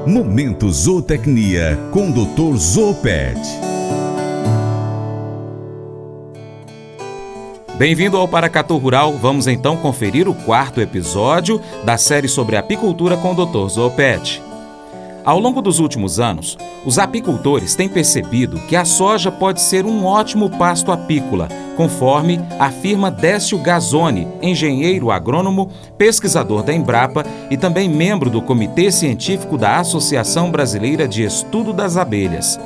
Momento Zootecnia com Dr. Zoopet. Bem-vindo ao Paracatu Rural. Vamos então conferir o 4º episódio da série sobre apicultura com o Dr. Zoopet. Ao longo dos últimos anos, os apicultores têm percebido que a soja pode ser um ótimo pasto apícola, conforme afirma Décio Gazzoni, engenheiro agrônomo, pesquisador da Embrapa e também membro do Comitê Científico da Associação Brasileira de Estudo das Abelhas.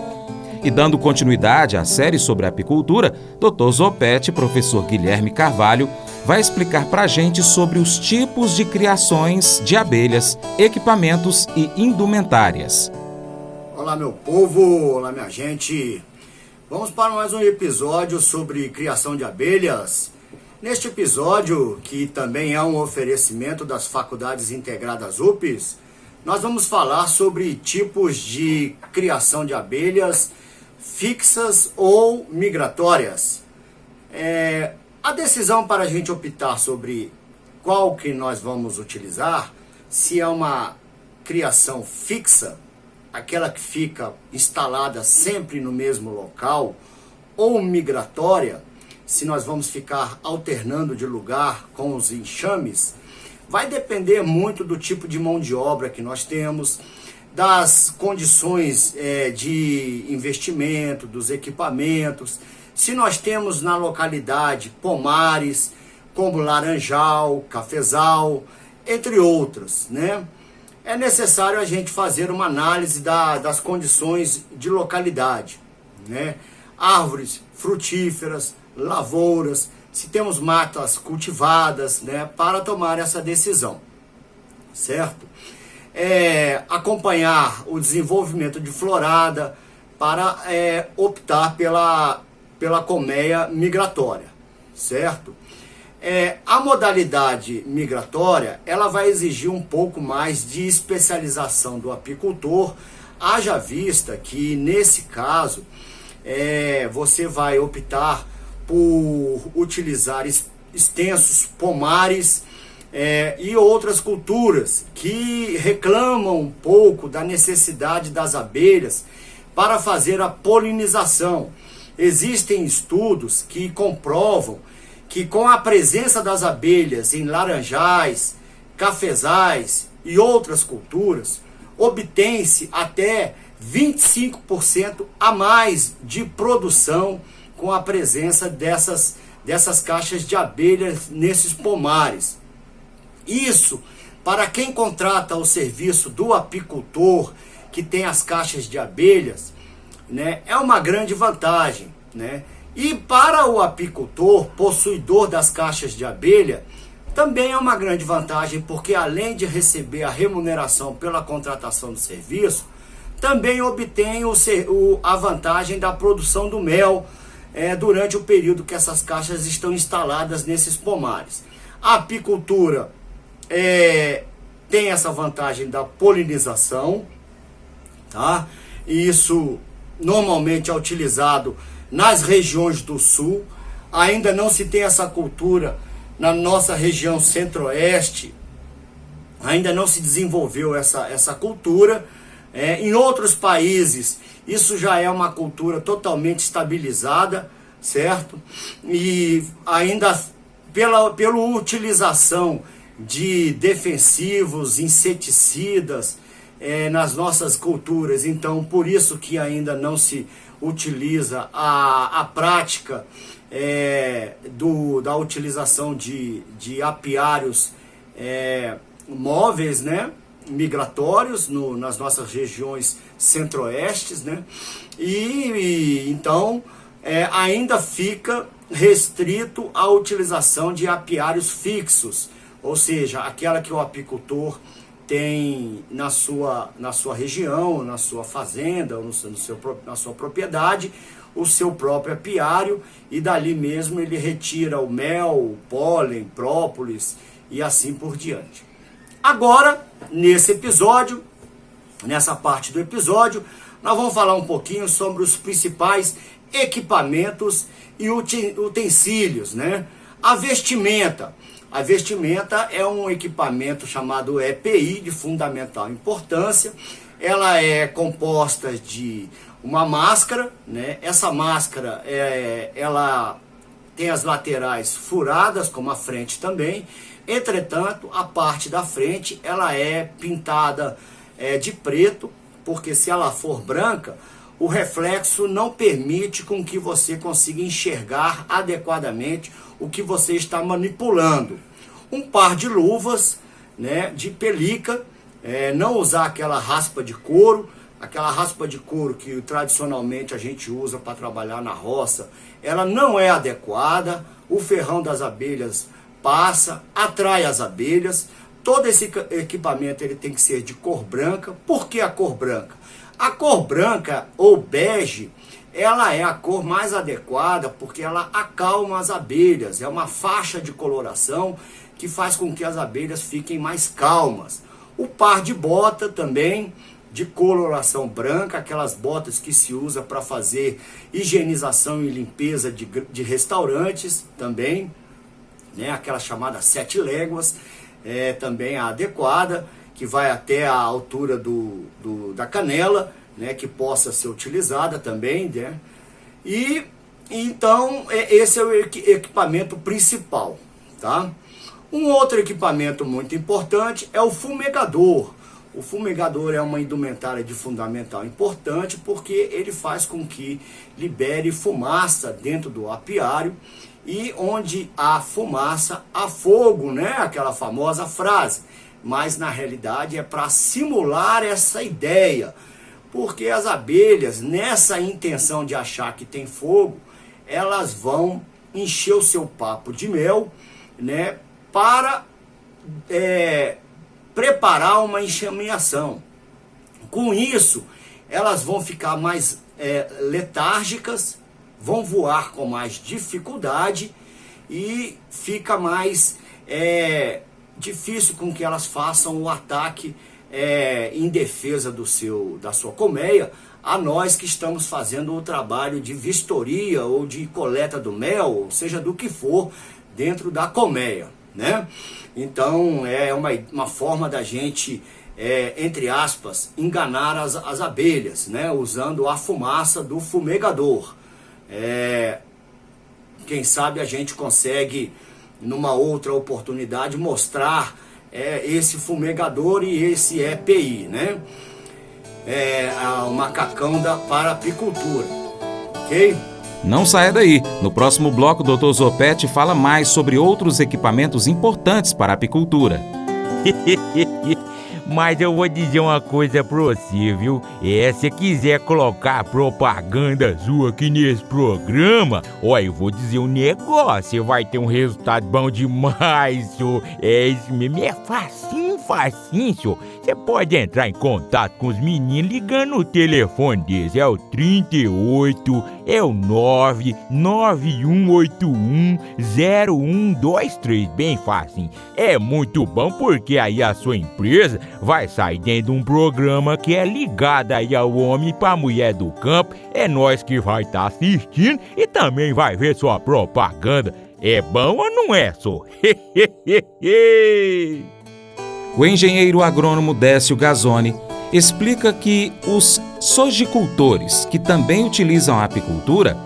E dando continuidade à série sobre apicultura, Dr. Zoopet, professor Guilherme Carvalho, vai explicar para a gente sobre os tipos de criações de abelhas, equipamentos e indumentárias. Olá, meu povo! Olá, minha gente! Vamos para mais um episódio sobre criação de abelhas. Neste episódio, que também é um oferecimento das Faculdades Integradas UPS, nós vamos falar sobre tipos de criação de abelhas fixas ou migratórias. A decisão para a gente optar sobre qual que nós vamos utilizar, se é uma criação fixa, aquela que fica instalada sempre no mesmo local, ou migratória, se nós vamos ficar alternando de lugar com os enxames, vai depender muito do tipo de mão de obra que nós temos, das condições de investimento, dos equipamentos. Se nós temos na localidade pomares, como laranjal, cafezal, entre outros, né? É necessário a gente fazer uma análise das condições de localidade, né? Árvores frutíferas, lavouras, se temos matas cultivadas, né? Para tomar essa decisão, certo? Acompanhar o desenvolvimento de florada para optar pela colmeia migratória, certo? A modalidade migratória, ela vai exigir um pouco mais de especialização do apicultor, haja vista que, nesse caso, você vai optar por utilizar extensos pomares e outras culturas que reclamam um pouco da necessidade das abelhas para fazer a polinização. Existem estudos que comprovam que com a presença das abelhas em laranjais, cafezais e outras culturas, obtém-se até 25% a mais de produção com a presença dessas caixas de abelhas nesses pomares. Isso, para quem contrata o serviço do apicultor, que tem as caixas de abelhas, né, é uma grande vantagem, né? E para o apicultor, possuidor das caixas de abelha, também é uma grande vantagem, porque além de receber a remuneração pela contratação do serviço, também obtém a vantagem da produção do mel durante o período que essas caixas estão instaladas nesses pomares. A apicultura tem essa vantagem da polinização, tá? E isso normalmente é utilizado nas regiões do sul. Ainda não se tem essa cultura na nossa região centro-oeste, ainda não se desenvolveu essa cultura. Em outros países isso já é uma cultura totalmente estabilizada, certo? E ainda pela utilização de defensivos, inseticidas nas nossas culturas. Então, por isso que ainda não se utiliza a prática da utilização de apiários móveis, né? Migratórios nas nossas regiões centro-oestes, né? E então ainda fica restrito à utilização de apiários fixos, ou seja, aquela que o apicultor tem na sua região, na sua fazenda, na sua propriedade, o seu próprio apiário, e dali mesmo ele retira o mel, o pólen, própolis e assim por diante. Agora, nessa parte do episódio, nós vamos falar um pouquinho sobre os principais equipamentos e utensílios, né? A vestimenta. A vestimenta é um equipamento chamado EPI, de fundamental importância. Ela é composta de uma máscara, né? Essa máscara, ela tem as laterais furadas, como a frente também. Entretanto, a parte da frente, ela é pintada de preto, porque se ela for branca, o reflexo não permite com que você consiga enxergar adequadamente o que você está manipulando. Um par de luvas, né, de pelica, não usar aquela raspa de couro que tradicionalmente a gente usa para trabalhar na roça, ela não é adequada, o ferrão das abelhas passa, atrai as abelhas. Todo esse equipamento ele tem que ser de cor branca. Por que a cor branca? A cor branca ou bege, ela é a cor mais adequada porque ela acalma as abelhas. É uma faixa de coloração que faz com que as abelhas fiquem mais calmas. O par de bota também, de coloração branca, aquelas botas que se usa para fazer higienização e limpeza de restaurantes também, né? Aquela chamada 7 léguas, também a adequada, que vai até a altura da canela, né, que possa ser utilizada também, né? E então esse é o equipamento principal, tá? Um outro equipamento muito importante é o fumegador. O fumegador é uma indumentária de fundamental importante porque ele faz com que libere fumaça dentro do apiário, e onde há fumaça, há fogo, né? Aquela famosa frase. Mas na realidade é para simular essa ideia, porque as abelhas, nessa intenção de achar que tem fogo, elas vão encher o seu papo de mel, né, para preparar uma enxameação. Com isso, elas vão ficar mais letárgicas, vão voar com mais dificuldade e fica mais difícil com que elas façam o ataque em defesa da sua colmeia, a nós que estamos fazendo o trabalho de vistoria ou de coleta do mel, ou seja, do que for, dentro da colmeia, né? Então é uma forma da gente, entre aspas, enganar as abelhas, né? Usando a fumaça do fumegador. Quem sabe a gente consegue, numa outra oportunidade, mostrar esse fumegador e esse EPI, né? O macacão para apicultura, ok? Não saia daí. No próximo bloco, o Dr. Zopetti fala mais sobre outros equipamentos importantes para a apicultura. Mas eu vou dizer uma coisa pra você, viu? Se quiser colocar propaganda sua aqui nesse programa, eu vou dizer um negócio, você vai ter um resultado bom demais, senhor. Isso mesmo, é facinho, senhor. Você pode entrar em contato com os meninos ligando o telefone deles, é o 38, é o 991810123, bem facinho. É muito bom porque aí a sua empresa vai sair dentro de um programa que é ligado aí ao homem pra mulher do campo. É nós que vai estar assistindo e também vai ver sua propaganda. É bom ou não é, só? O engenheiro agrônomo Décio Gazzoni explica que os sojicultores, que também utilizam a apicultura,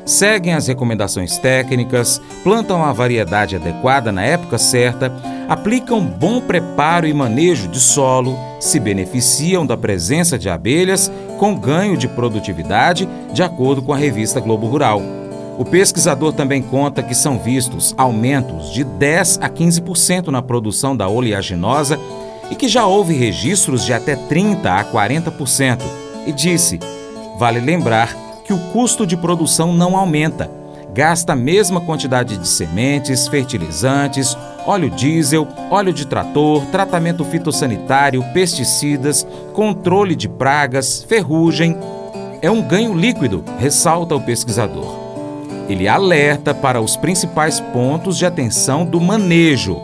seguem as recomendações técnicas, plantam a variedade adequada na época certa, aplicam bom preparo e manejo de solo, se beneficiam da presença de abelhas com ganho de produtividade, de acordo com a revista Globo Rural. O pesquisador também conta que são vistos aumentos de 10% a 15% na produção da oleaginosa e que já houve registros de até 30% a 40%. E disse, vale lembrar que o custo de produção não aumenta. Gasta a mesma quantidade de sementes, fertilizantes, óleo diesel, óleo de trator, tratamento fitossanitário, pesticidas, controle de pragas, ferrugem. É um ganho líquido, ressalta o pesquisador. Ele alerta para os principais pontos de atenção do manejo.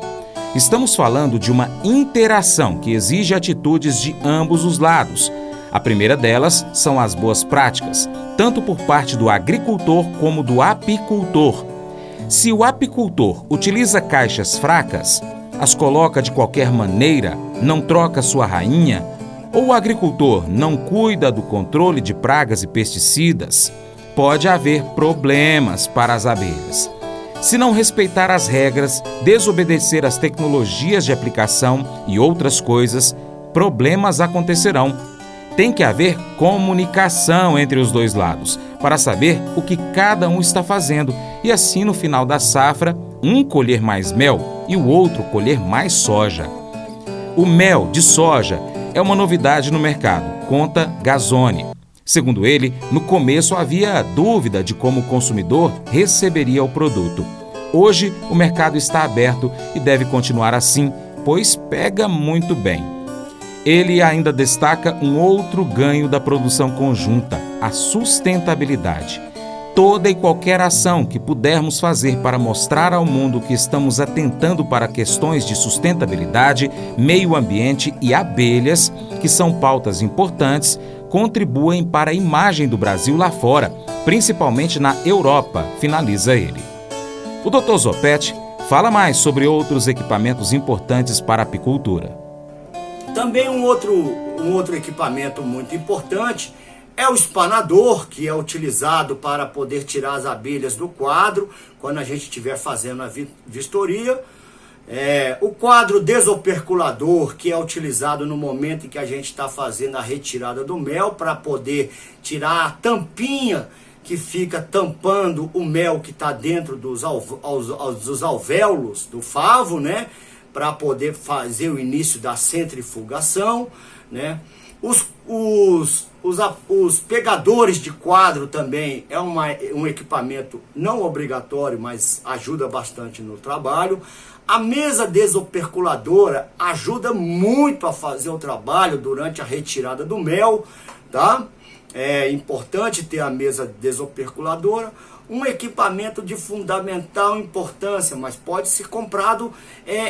Estamos falando de uma interação que exige atitudes de ambos os lados. A primeira delas são as boas práticas, tanto por parte do agricultor como do apicultor. Se o apicultor utiliza caixas fracas, as coloca de qualquer maneira, não troca sua rainha, ou o agricultor não cuida do controle de pragas e pesticidas, pode haver problemas para as abelhas. Se não respeitar as regras, desobedecer às tecnologias de aplicação e outras coisas, problemas acontecerão. Tem que haver comunicação entre os dois lados, para saber o que cada um está fazendo e assim no final da safra, um colher mais mel e o outro colher mais soja. O mel de soja é uma novidade no mercado, conta Gazzoni. Segundo ele, no começo havia dúvida de como o consumidor receberia o produto. Hoje, o mercado está aberto e deve continuar assim, pois pega muito bem. Ele ainda destaca um outro ganho da produção conjunta, a sustentabilidade. Toda e qualquer ação que pudermos fazer para mostrar ao mundo que estamos atentando para questões de sustentabilidade, meio ambiente e abelhas, que são pautas importantes, contribuem para a imagem do Brasil lá fora, principalmente na Europa, finaliza ele. O Dr. Zopetti fala mais sobre outros equipamentos importantes para a apicultura. Também um outro equipamento muito importante é o espanador, que é utilizado para poder tirar as abelhas do quadro quando a gente estiver fazendo a vistoria. O quadro desoperculador, que é utilizado no momento em que a gente está fazendo a retirada do mel, para poder tirar a tampinha que fica tampando o mel que está dentro dos alvéolos do favo, né? Para poder fazer o início da centrifugação, né? Os pegadores de quadro também é um equipamento não obrigatório, mas ajuda bastante no trabalho. A mesa desoperculadora ajuda muito a fazer o trabalho durante a retirada do mel, tá? É importante ter a mesa desoperculadora. Um equipamento de fundamental importância, mas pode ser comprado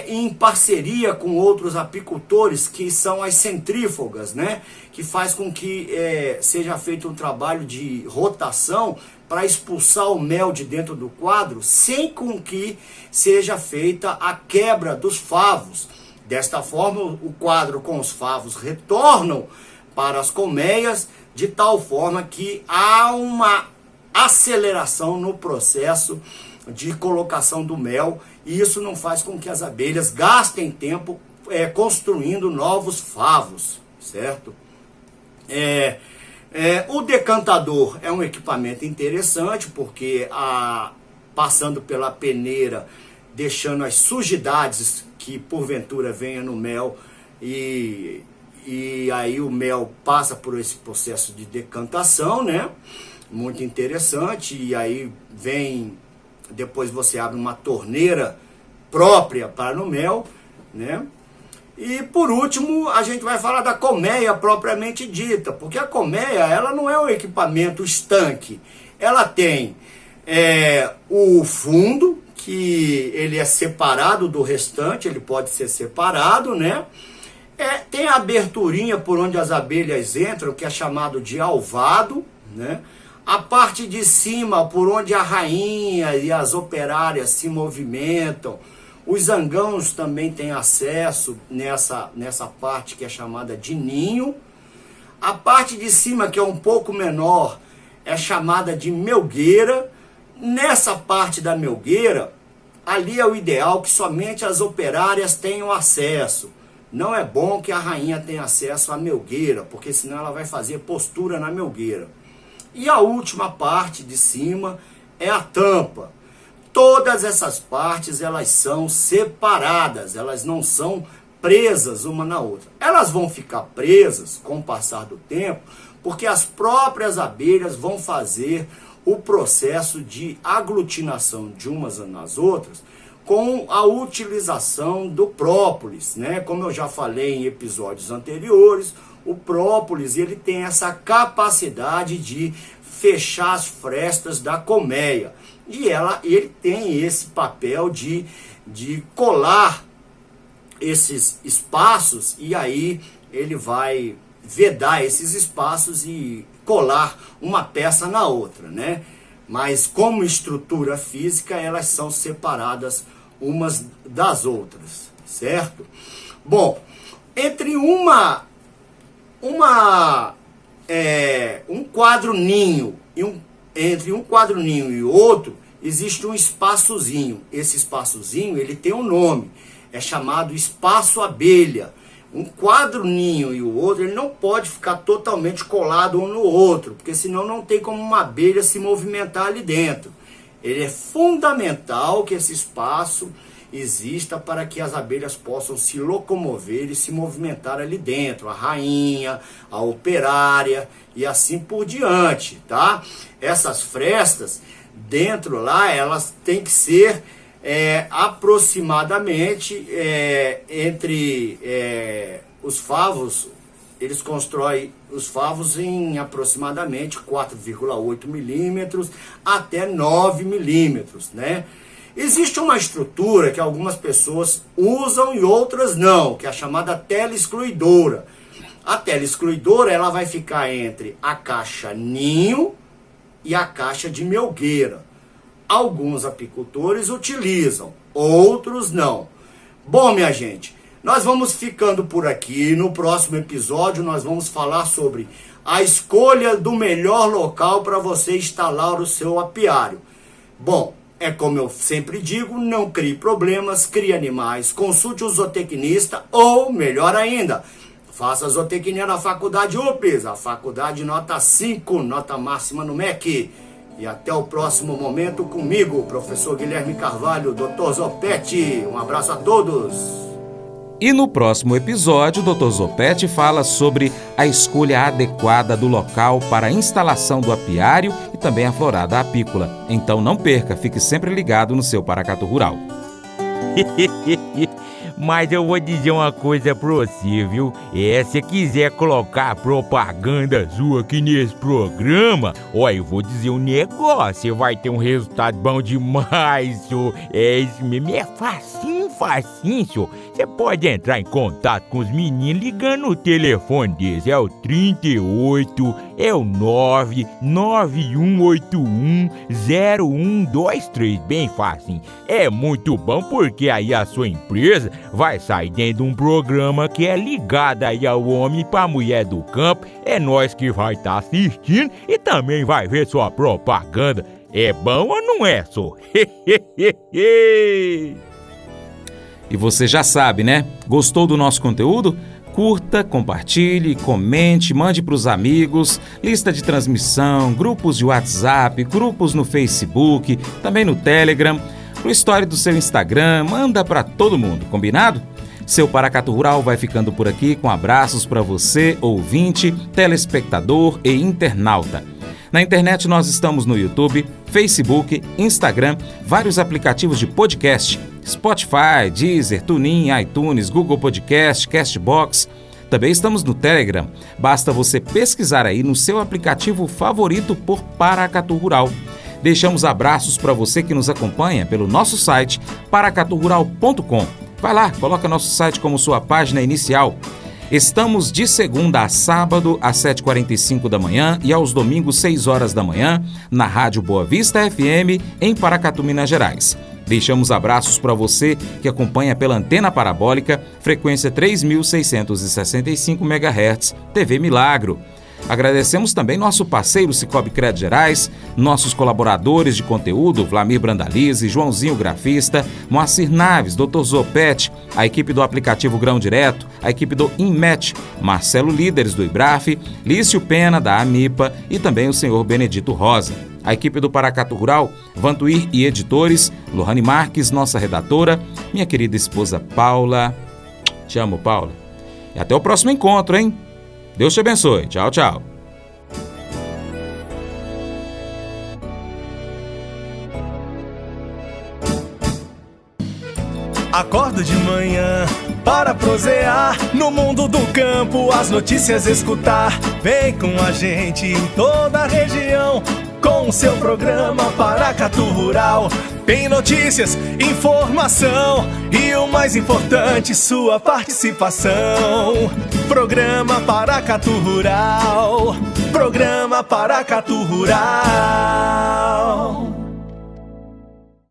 em parceria com outros apicultores, que são as centrífugas, né? Que faz com que seja feito um trabalho de rotação para expulsar o mel de dentro do quadro, sem com que seja feita a quebra dos favos. Desta forma, o quadro com os favos retornam para as colmeias, de tal forma que há uma aceleração no processo de colocação do mel, e isso não faz com que as abelhas gastem tempo construindo novos favos, certo? O decantador é um equipamento interessante, porque passando pela peneira, deixando as sujidades que porventura venha no mel, e aí o mel passa por esse processo de decantação, né? Muito interessante. E aí depois você abre uma torneira própria para o mel, né? E por último, a gente vai falar da colmeia propriamente dita, porque a colmeia, ela não é um equipamento estanque. Ela tem o fundo, que ele é separado do restante, ele pode ser separado, né? Tem a aberturinha por onde as abelhas entram, que é chamado de alvado, né? A parte de cima, por onde a rainha e as operárias se movimentam. Os zangãos também têm acesso nessa parte que é chamada de ninho. A parte de cima, que é um pouco menor, é chamada de melgueira. Nessa parte da melgueira, ali é o ideal que somente as operárias tenham acesso. Não é bom que a rainha tenha acesso à melgueira, porque senão ela vai fazer postura na melgueira. E a última parte de cima é a tampa. Todas essas partes, elas são separadas, elas não são presas uma na outra. Elas vão ficar presas com o passar do tempo, porque as próprias abelhas vão fazer o processo de aglutinação de umas nas outras com a utilização do própolis, né? Como eu já falei em episódios anteriores, o própolis, ele tem essa capacidade de fechar as frestas da colmeia. E ele tem esse papel de colar esses espaços, e aí ele vai vedar esses espaços e colar uma peça na outra, né? mas como estrutura física elas são separadas umas das outras, certo? Bom, entre um quadro-ninho entre um quadro-ninho e outro existe um espaçozinho. Esse espaçozinho ele tem um nome, é chamado espaço-abelha. Um quadro-ninho e o outro, ele não pode ficar totalmente colado um no outro, porque senão não tem como uma abelha se movimentar ali dentro. Ele é fundamental que esse espaço exista para que as abelhas possam se locomover e se movimentar ali dentro, a rainha, a operária e assim por diante, tá? Essas frestas dentro lá, elas têm que ser aproximadamente entre os favos, eles constroem os favos em aproximadamente 4,8 milímetros até 9 milímetros, né? Existe uma estrutura que algumas pessoas usam e outras não, que é a chamada tela excluidora. A tela excluidora, ela vai ficar entre a caixa ninho e a caixa de melgueira. Alguns apicultores utilizam, outros não. Bom, minha gente, nós vamos ficando por aqui. No próximo episódio nós vamos falar sobre a escolha do melhor local para você instalar o seu apiário. Bom, é como eu sempre digo, não crie problemas, crie animais, consulte um zootecnista ou, melhor ainda, faça zootecnia na faculdade UPES, a faculdade nota 5, nota máxima no MEC. E até o próximo momento comigo, professor Guilherme Carvalho, Dr. Zopete. Um abraço a todos. E no próximo episódio, o Dr. Zopete fala sobre a escolha adequada do local para a instalação do apiário e também a florada apícola. Então não perca, fique sempre ligado no seu Paracatu Rural. Mas eu vou dizer uma coisa pra você, viu? Se quiser colocar propaganda sua aqui nesse programa, eu vou dizer um negócio, você vai ter um resultado bom demais, senhor. Isso mesmo, é facinho, senhor. Você pode entrar em contato com os meninos ligando o telefone deles, é o 38, é o 991810123, bem facinho. É muito bom porque aí a sua empresa vai sair dentro de um programa que é ligado aí ao homem e pra mulher do campo. É nós que vai estar assistindo e também vai ver sua propaganda. É bom ou não é, só? E você já sabe, né? Gostou do nosso conteúdo? Curta, compartilhe, comente, mande para os amigos, lista de transmissão, grupos de WhatsApp, grupos no Facebook, também no Telegram, pro story do seu Instagram, manda para todo mundo, combinado? Seu Paracatu Rural vai ficando por aqui com abraços para você, ouvinte, telespectador e internauta. Na internet nós estamos no YouTube, Facebook, Instagram, vários aplicativos de podcast, Spotify, Deezer, TuneIn, iTunes, Google Podcast, Castbox. Também estamos no Telegram. Basta você pesquisar aí no seu aplicativo favorito por Paracatu Rural. Deixamos abraços para você que nos acompanha pelo nosso site paracaturural.com. Vai lá, coloca nosso site como sua página inicial. Estamos de segunda a sábado, às 7h45 da manhã e aos domingos, 6 horas da manhã, na Rádio Boa Vista FM, em Paracatu, Minas Gerais. Deixamos abraços para você que acompanha pela antena parabólica, frequência 3.665 MHz, TV Milagro. Agradecemos também nosso parceiro Cicobi Crédito Gerais, nossos colaboradores de conteúdo, Vlamir Brandalize, Joãozinho Grafista, Moacir Naves, Dr. Zopete, a equipe do aplicativo Grão Direto, a equipe do InMatch, Marcelo Líderes do IBRAF, Lício Pena da AMIPA e também o senhor Benedito Rosa. A equipe do Paracatu Rural, Vantuir e editores, Lohane Marques, nossa redatora, minha querida esposa Paula. Te amo, Paula. E até o próximo encontro, hein? Deus te abençoe. Tchau, tchau. Acordo de manhã para prosear no mundo do campo, as notícias escutar. Vem com a gente em toda a região com o seu programa Paracatu Rural. Tem notícias, informação e o mais importante, sua participação. Programa Paracatu Rural. Programa Paracatu Rural.